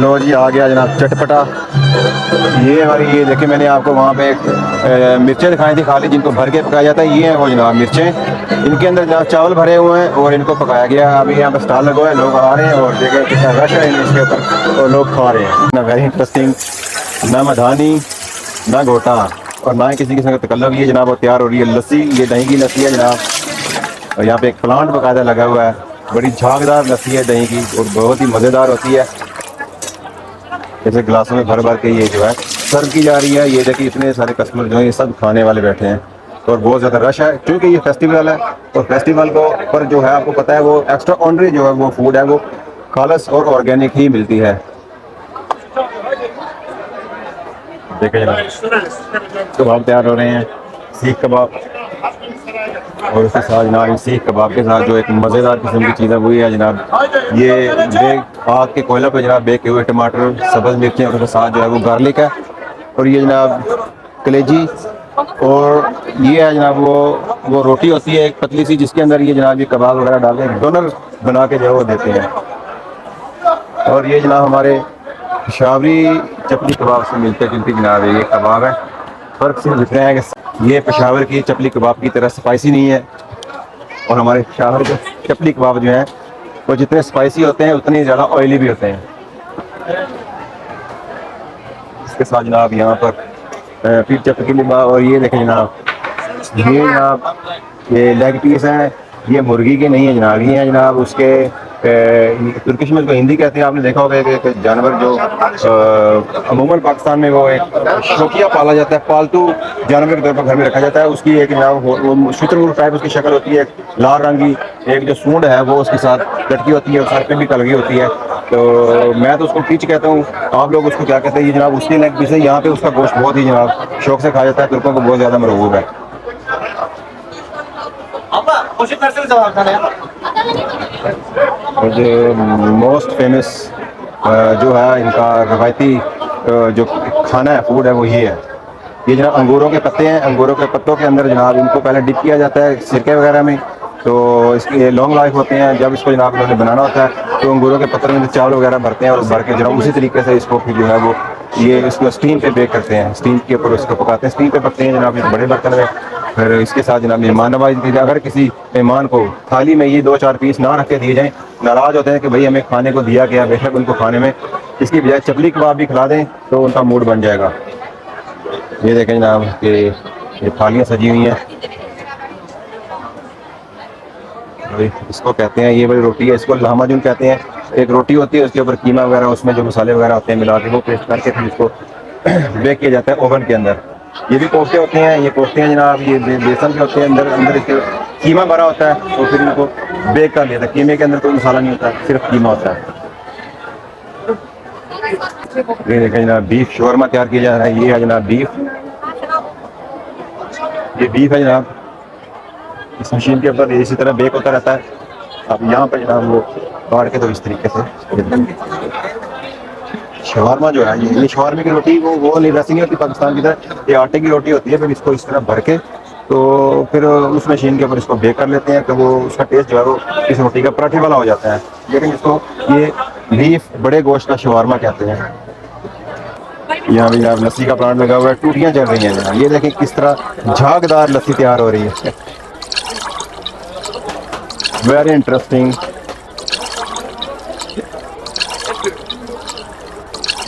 लो जी आ गया जनाब चटपटा। ये देखिए मैंने आपको वहाँ पे मिर्चें दिखाई थी खाली जिनको भर के पकाया जाता है। ये है वो जनाब मिर्चें, इनके अंदर जनाब चावल भरे हुए हैं और इनको पकाया गया है। अभी यहाँ पर स्टॉल लगा हुआ है, लोग आ रहे हैं और देखें कितना रश है इसके ऊपर और लोग खा रहे हैं ना। वेरी इंटरेस्टिंग, ना मधानी ना घोटा और ना ही किसी किस्म का तकल्लुफ़। ये जनाब वो तैयार हो रही है लस्सी, ये दही की लस्सी है जनाब। और यहाँ पे एक प्लांट बाकायदा लगा हुआ है, बड़ी झागदार लस्सी है दही की और बहुत ही मज़ेदार होती है। जैसे गिलासों में भर भर के ये जो है सर्व की जा रही है। ये देखिए इतने सारे कस्टमर जो है ये सब खाने वाले बैठे हैं और बहुत ज़्यादा रश है क्योंकि ये फेस्टिवल है। और फेस्टिवल को पर जो है आपको पता है वो एक्स्ट्रा ऑर्डिनरी जो है वो फूड है वो खालस और ऑर्गेनिक ही मिलती है। देखे जनाब कबाब तैयार हो रहे हैं, सीख कबाब, और उसके साथ जनाब सीख कबाब के साथ जो एक मज़ेदार किस्म की चीज़ है वही है जनाब ये बेक आग के कोयला पे जनाब बेके हुए टमाटर, सब्ज़ मिर्चें और उसके साथ जो है वो गार्लिक है। और ये जनाब कलेजी, और ये है जनाब वो रोटी होती है एक पतली सी जिसके अंदर ये जनाब ये कबाब वगैरह डाल के डोनर बना के जो है वो देते हैं। और ये जनाब हमारे पेशावरी चपली कबाब से मिलते जुलती जनाब ये कबाब है। फ़र्क सिर्फ इतना है कि ये पेशावर की चपली कबाब की तरह स्पाइसी नहीं है और हमारे पेशावर के चपली कबाब जो हैं वो जितने स्पाइसी होते हैं उतने ज़्यादा ऑयली भी होते हैं। इसके साथ जनाब यहाँ पर फिर चपली कबाब, और ये देखें जनाब ये लेग पीस हैं, ये मुर्गी के नहीं है जनाब, ये है जनाब उसके तुर्किश में उसको हिंदी कहते हैं। आपने देखा होगा कि एक जानवर जो अमूमन पाकिस्तान में वो एक शौकिया पाला जाता है, पालतू जानवर के तौर पर घर में रखा जाता है। उसकी एक जनाब वो शुतुरमुर्ग टाइप उसकी शक्ल होती है, लाल रंग की एक जो सूंड है वो उसके साथ लटकी होती है, सर पे भी लगी होती है। तो मैं तो उसको टीच कहता हूँ, आप लोग उसको क्या कहते हैं। ये जनाब उसकी लेग पीस है, यहाँ पे उसका गोश्त बहुत ही जनाब शौक से खाया जाता है, तुर्कों को बहुत ज़्यादा मरगूब है। और जो मोस्ट फेमस जो है इनका रवायती जो खाना है फूड है वो ये है। ये जनाब अंगूरों के पत्ते हैं, अंगूरों के पत्तों के अंदर जनाब इनको पहले डिप किया जाता है सिरके वगैरह में, तो इसके लॉन्ग लाइफ होते हैं। जब इसको जनाब इन्होंने बनाना होता है तो अंगूरों के पत्तों में चावल वगैरह भरते हैं और भर के जनाब उसी तरीके से इसको फिर जो है वो ये इसको स्टीम पे बेक करते हैं, स्टीम के ऊपर उसको पकाते हैं, स्टीम पे पकते हैं जनाब इस बड़े बर्तन में। फिर इसके साथ जनाब मेहमान नवाजी दी जाए। अगर किसी मेहमान को थाली में ये 2-4 पीस ना रख के दिए जाएँ, नाराज़ होते हैं कि भाई हमें खाने को दिया गया, बेशक उनको खाने में इसकी बजाय चपली कबाब भी खिला दें तो उनका मूड बन जाएगा। ये देखें जनाब कि ये थालियाँ सजी हुई हैं, इसको कहते हैं ये वाली रोटी है, इसको लहमाजून कहते हैं। एक रोटी होती है उसके ऊपर कीमा वगैरह उसमें जो मसाले वगैरह होते हैं मिला के वो पेस्ट करके फिर इसको बेक किया जाता है ओवन के अंदर। ये भी कोफ्ते होते हैं, ये कोफ्ते हैं जनाब ये बेसन के होते हैं, अंदर अंदर इसके कीमा भरा होता है और फिर इनको बेक कर लिया था। कीमे के अंदर कोई मसाला नहीं होता, सिर्फ कीमा होता है। ये देखें जनाब बीफ शोरमा तैयार किया जा रहा है। ये है जनाब बीफ, ये बीफ है जनाब, इस मशीन के ऊपर इसी तरह बेक होता रहता है। अब यहाँ पर जनाब वो काट के तो इस तरीके से शवारमा जो है ये शवारमे की रोटी वो नहीं वैसी नहीं होती पाकिस्तान की तरह, ये आटे की रोटी होती है। फिर इसको इस तरह भर के तो फिर उस मशीन के ऊपर इसको बेक कर लेते हैं तो वो उसका टेस्ट जो है वो इस रोटी का पराठे वाला हो जाता है। लेकिन इसको ये बीफ बड़े गोश्त का शवारमा कहते हैं। यहाँ भी आप लस्सी का प्लांट लगा हुआ है, टूटियाँ चल रही हैं। ये देखें किस तरह झागदार लस्सी तैयार हो रही है, वेरी इंटरेस्टिंग।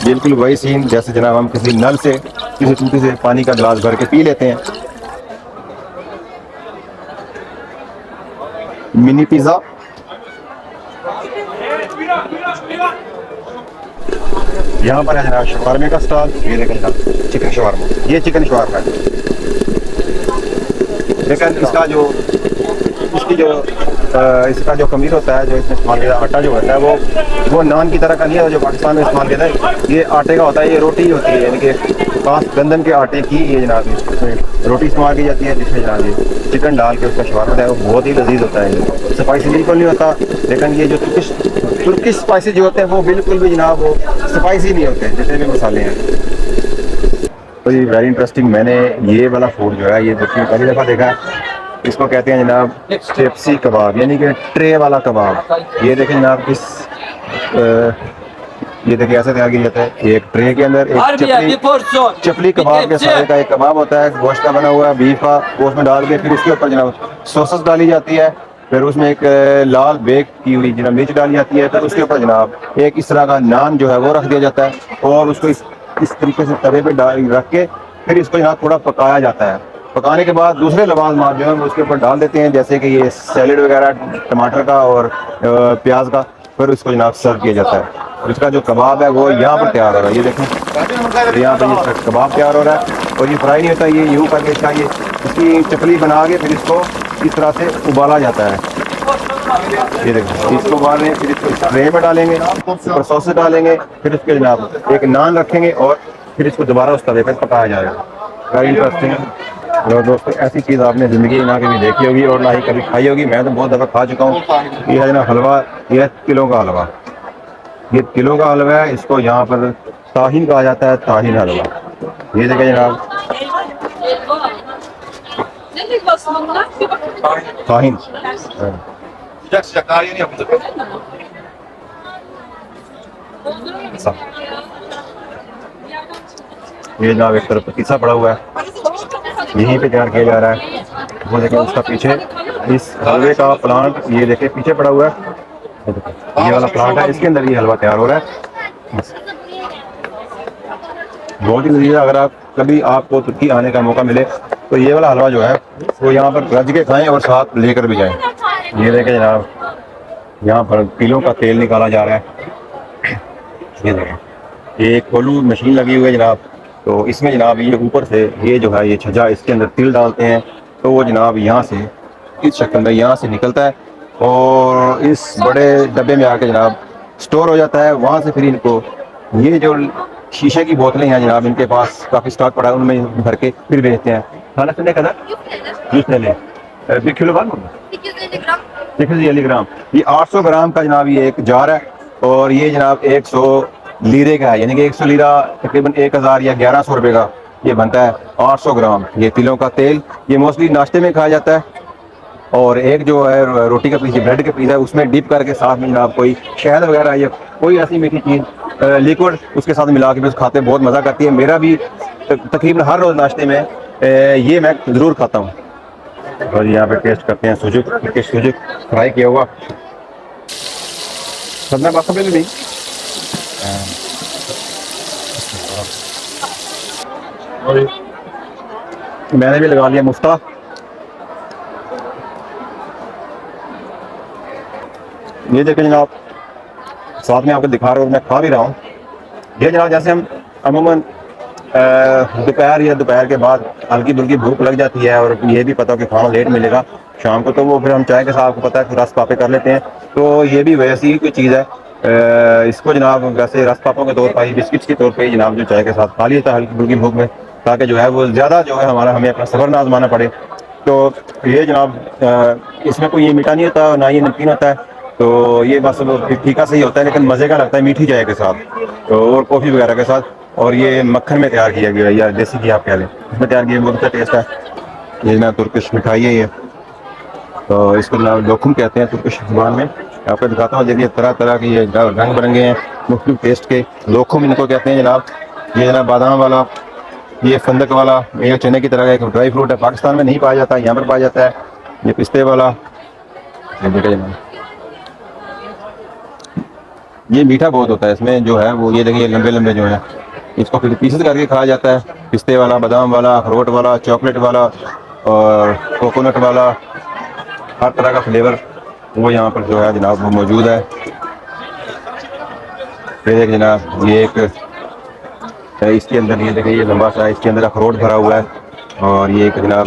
बिल्कुल वही सीन जैसे जनाब हम किसी नल से किसी टूटी से पानी का गिलास भर के पी लेते हैं। मिनी पिज़्ज़ा, यहाँ पर है जनाब शवारमे का स्टॉल। ये देखें जनाब चिकन शवारमा, ये चिकन शवारमा है। लेकिन इसका जो खमीर होता है, जो इसमें इस्तेमाल किया आटा जो होता है वो नान की तरह का नहीं है जो पाकिस्तान में इस्तेमाल किया है। ये आटे का होता है, ये रोटी होती है, यानी कि खास गंदम के आटे की ये जनाब रोटी इस्तेमाल की जाती है जिसमें जनाब ये चिकन डाल के उसका शवारमा है वो बहुत ही लजीज होता है। स्पाइसी बिल्कुल नहीं होता, लेकिन ये जो तुर्किश स्पाइसी जो होते हैं वो बिल्कुल भी जनाब वो स्पाइसी नहीं होते जितने भी मसाले हैं। तो ये वेरी इंटरेस्टिंग, मैंने ये वाला फूड जो है ये पहली दफ़ा देखा है। इसको कहते हैं जनाब टेप्सी कबाब, यानी कि ट्रे वाला कबाब। ये देखें जनाब ये देखिए ऐसे तैयार किया जाता है। एक ट्रे के अंदर एक Harbiye chapli, bir porsiyon. Chapli कबाब के सारे का एक कबाब होता है, गोश्त का बना हुआ है, बीफ का, वो उसमें डाल के फिर उसके ऊपर जनाब सॉसेस डाली जाती है। फिर उसमें एक लाल बेक की हुई जनाब मिर्च डाली जाती है। फिर उसके ऊपर जनाब एक इस तरह का नान जो है वो रख दिया जाता है और उसको इस तरीके से तवे पे डाल रख के फिर इसको यहाँ थोड़ा पकाया जाता है। पकाने के बाद दूसरे लवाजमात जो है उसके ऊपर डाल देते हैं, जैसे कि ये सैलेड वगैरह टमाटर का और प्याज का। फिर उसको जनाब सर्व किया जाता है। और इसका जो कबाब है वो यहाँ पर तैयार हो रहा है, ये देखें यहाँ पर ये कबाब तैयार हो रहा है। और ये फ्राई नहीं होता, ये यूँ करके इसका ये इसकी चकली बना के फिर इसको इस तरह से उबाला जाता है। ये देखो इसको उबालें, फिर इसको इस ट्रे में डालेंगे, ऊपर सॉसेस डालेंगे, फिर उसके जनाब एक नान रखेंगे और फिर इसको दोबारा उस तवे पर पकाया जाएगा। Very interesting. और दोस्तों ऐसी चीज़ आपने ज़िंदगी ना कभी देखी होगी और ना ही कभी खाई होगी। मैं तो बहुत दफ़ा खा चुका हूँ। ये है ना हलवा, ये है तिलों का हलवा। ये तिलों का हलवा है, इसको यहाँ पर ताहिन कहा जाता है, ताहिन हलवा। ये देखिए जनाब ताहिन। ये जनाब एक तरफ पतीसा पड़ा हुआ है, यहीं पे तैयार किया जा रहा है। वो देखिए उसका पीछे इस हलवे का प्लांट, ये देखिए पीछे पड़ा हुआ है, ये वाला प्लांट है, इसके अंदर ये हलवा तैयार हो रहा है। बहुत ही लजीज है। अगर आप कभी आपको तुर्की आने का मौका मिले तो ये वाला हलवा जो है वो यहाँ पर रज के खाएं और साथ लेकर भी जाएं। ये देखें जनाब यहाँ पर तिलों का तेल निकाला जा रहा है। ये देखें ये एक कोलू मशीन लगी हुई है जनाब, तो इसमें जनाब ये ऊपर से ये जो है ये छजा इसके अंदर तिल डालते हैं, तो वो जनाब यहाँ से इस शक्ल में यहाँ से निकलता है और इस बड़े डब्बे में आके जनाब स्टोर हो जाता है। वहाँ से फिर इनको ये जो शीशे की बोतलें हैं जनाब, इनके पास काफ़ी स्टॉक पड़ा है, उनमें भर के फिर बेचते हैं। खाना सुनने का जूस ले लें 1 किलो बाद 250 ग्राम। ये 800 ग्राम का जनाब ये एक जार है और ये जनाब 100 लीरे का है, यानी कि 100 लीरा तकरीबन 1000 या 1100 रुपये का ये बनता है। 800 ग्राम ये तिलों का तेल, ये मोस्टली नाश्ते में खाया जाता है। और एक जो है रोटी का पीस, ब्रेड का पीस है, उसमें डिप करके साथ में जनाब कोई शहद वगैरह या कोई ऐसी मीठी चीज़ लिक्विड उसके साथ मिला के भी खाते बहुत मज़ा करती है। मेरा भी तकरीबन हर रोज़ नाश्ते में ये मैं ज़रूर खाता हूँ। और यहाँ पे टेस्ट करते हैं सुजुक फ्राई किया हुआ। सदना बात भी नहीं, मैंने भी लगा लिया मुफ्ता। ये देखें जनाब साथ में आपको दिखा रहा हूँ, मैं खा भी रहा हूँ। ये जनाब जैसे हम अमूमन दोपहर या दोपहर के बाद हल्की फुल्की भूख लग जाती है और ये भी पता हो कि खाना लेट मिलेगा शाम को, तो वो फिर हम चाय के साथ आपको पता है रस पापे कर लेते हैं। तो ये भी वैसी ही कोई चीज़ है। इसको जनाब वैसे रस पापों के तौर पर, बिस्किट्स के तौर पर जनाब जो चाय के साथ खा लिया था हल्की फुल्की भूख में, ताकि जो है वो ज़्यादा जो है हमें अपना सब्र ना आजमाना पड़े। तो ये जनाब इसमें कोई ये मीठा नहीं होता ना ये नमकीन होता है, तो ये बस फीका सही होता है, लेकिन मज़े का लगता है मीठी चाय के साथ तो और कॉफ़ी वगैरह के साथ। और ये मक्खन में तैयार किया गया है या देसी घी आप कह लें, इसमें तैयार किया, बहुत अच्छा टेस्ट है। ये ना तुर्किश मिठाई है ये, तो इसको लोखुम कहते हैं तुर्किश ज़ुबान में। आपको दिखाता हूँ, देखिए तरह तरह के ये रंग बिरंगे हैं मुख्तलिफ टेस्ट के, लोखुम इनको कहते हैं जनाब। ये जनाब बादाम वाला, ये फंदक वाला, ये चने की तरह का एक ड्राई फ्रूट है, पाकिस्तान में नहीं पाया जाता, यहाँ पर पाया जाता है। ये पिस्ते वाला, ये मीठा बहुत होता है इसमें जो है वो, ये देखिए लंबे लंबे जो है, इसको फिर पीसेस करके खाया जाता है। पिस्ते वाला, बादाम वाला, अखरोट वाला, चॉकलेट वाला और कोकोनट वाला, हर तरह का फ्लेवर वो यहाँ पर जो है जनाब वो मौजूद है। फिर एक जनाब ये एक इसके अंदर, ये देखिए ये लंबा सा, इसके अंदर अखरोट भरा हुआ है। और ये एक जनाब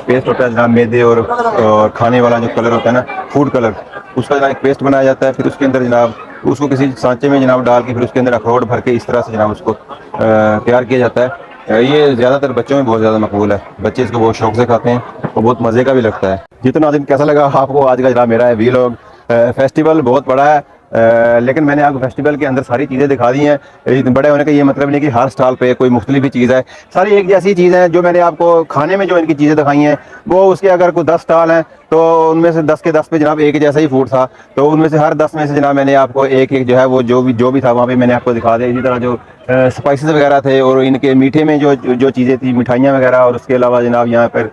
पेस्ट होता है जनाब मैदे और खाने वाला जो कलर होता है ना, फूड कलर, उसका जनाब एक पेस्ट बनाया जाता है। फिर उसके अंदर जनाब उसको किसी सांचे में जनाब डाल के फिर उसके अंदर अखरोट भर के इस तरह से जनाब उसको तैयार किया जाता है। ये ज़्यादातर बच्चों में बहुत ज़्यादा मकबूल है, बच्चे इसको बहुत शौक से खाते हैं और बहुत मज़े का भी लगता है। जितना दिन कैसा लगा आपको आज का जनाब मेरा वीलॉग। फेस्टिवल बहुत बड़ा है लेकिन मैंने आपको फेस्टिवल के अंदर सारी चीज़ें दिखा दी हैं। बड़े होने का ये मतलब नहीं कि हर स्टॉल पे कोई मुख्तलिफ ही चीज़ है, सारी एक जैसी चीज़ है। जो मैंने आपको खाने में जो इनकी चीज़ें दिखाई हैं वो उसके अगर कोई 10 स्टॉल हैं तो उनमें से 10 के 10 पे जनाब एक जैसा ही फूड था। तो उनमें से हर 10 में से जनाब मैंने आपको एक एक जो है वो जो भी था वहाँ पे मैंने आपको दिखा दिया। इसी तरह जो स्पाइसेस वगैरह थे और इनके मीठे में जो चीज़ें थी, मिठाइयाँ वगैरह, और उसके अलावा जनाब यहाँ पर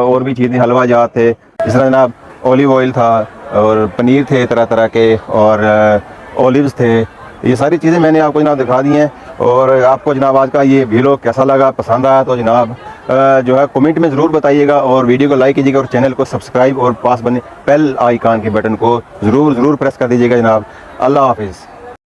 और भी चीज़ें, हलवा जात थे, जिस तरह जनाब ऑलिव ऑयल था और पनीर थे तरह तरह के, और ओलिव्स थे। ये सारी चीज़ें मैंने आपको जनाब दिखा दी हैं। और आपको जनाब आज का ये व्लॉग कैसा लगा, पसंद आया तो जनाब जो है कमेंट में ज़रूर बताइएगा, और वीडियो को लाइक कीजिएगा और चैनल को सब्सक्राइब और पास बने बेल आइकन के बटन को ज़रूर प्रेस कर दीजिएगा जनाब। अल्लाह हाफिज़।